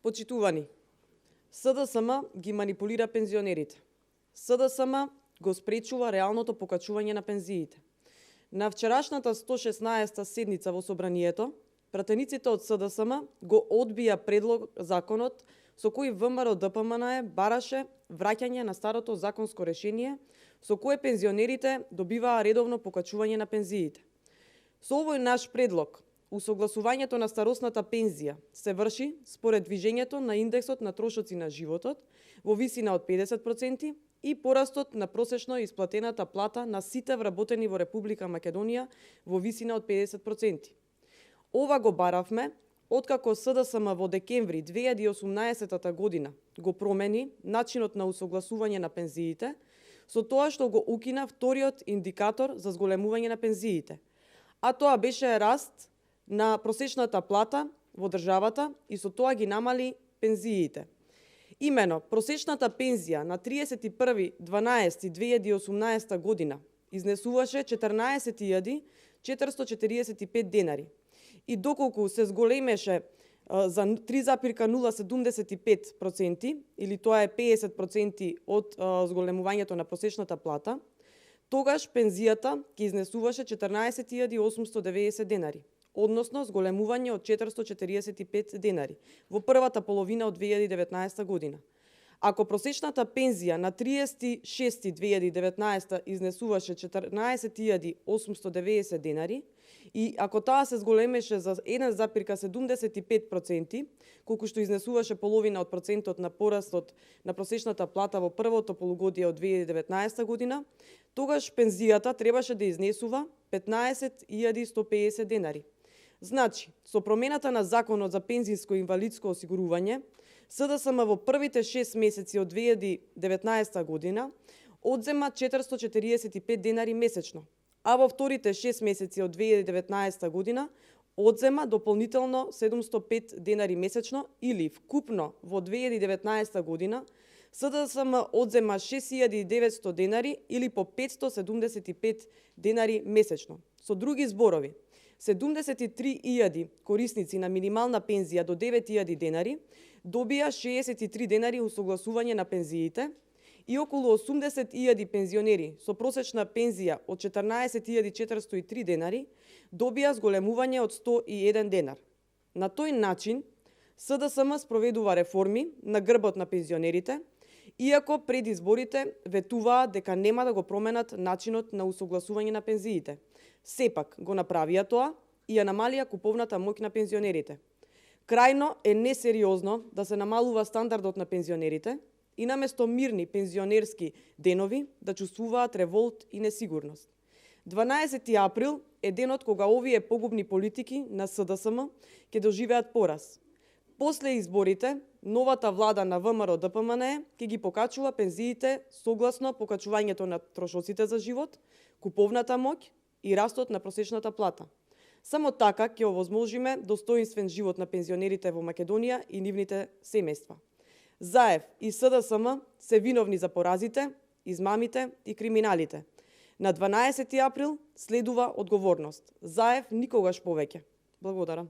Почитувани, СДСМ ги манипулира пензионерите. СДСМ го спречува реалното покачување на пензиите. На вчерашната 116-та седница во Собранието, пратениците од СДСМ го одбија предлог законот со кој ВМРО ДПМНЕ бараше враќање на старото законско решение со кое пензионерите добиваа редовно покачување на пензиите. Со овој наш предлог, усогласувањето на старосната пензија се врши според движењето на индексот на трошоци на животот во висина од 50% и порастот на просечно исплатената плата на сите вработени во Република Македонија во висина од 50%. Ова го баравме откако СДСМ во декември 2018 година го промени начинот на усогласување на пензиите со тоа што го укина вториот индикатор за зголемување на пензиите, а тоа беше раст на просечната плата во државата и со тоа ги намали пензиите. Имено, просечната пензија на 31.12.2018 година изнесуваше 14.445 денари и доколку се зголемеше за 3,075% или тоа е 50% од зголемувањето на просечната плата, тогаш пензијата ќе изнесуваше 14.890 денари, односно зголемување од 445 денари во првата половина од 2019 година. Ако просечната пензија на 30.6.2019 изнесуваше 14.890 денари и ако таа се зголемеше за 1,75%, колку што изнесуваше половина од процентот на порастот на просечната плата во првото полугодие од 2019 година, тогаш пензијата требаше да изнесува 15.150 денари. Значи, со промената на Законот за пензиско и инвалидско осигурување, СДСМ во првите 6 месеци од 2019 година одзема 445 денари месечно, а во вторите 6 месеци од 2019 година одзема дополнително 705 денари месечно или вкупно во 2019 година СДСМ одзема 6900 денари или по 575 денари месечно. Со други зборови, 73.000 корисници на минимална пензија до 9.000 денари добија 63 денари усогласување на пензиите и околу 80.000 пензионери со просечна пензија од 14.403 денари добија зголемување од 101 денар. На тој начин СДСМ спроведува реформи на грбот на пензионерите, иако пред изборите ветуваа дека нема да го променат начинот на усогласување на пензиите. Сепак го направија тоа и ја намалија куповната моќ на пензионерите. Крајно е несериозно да се намалува стандардот на пензионерите и наместо мирни пензионерски денови да чувствуваат револт и несигурност. 12 април е денот кога овие погубни политики на СДСМ ќе доживеат пораз. После изборите, новата влада на ВМРО ДПМНЕ ќе ги покачува пензиите согласно покачувањето на трошоците за живот, куповната моќ и растот на просечната плата. Само така ќе овозможиме достоинствен живот на пензионерите во Македонија и нивните семејства. ЗАЕВ и СДСМ се виновни за поразите, измамите и криминалите. На 12 април следува одговорност. ЗАЕВ никогаш повеќе. Благодарам.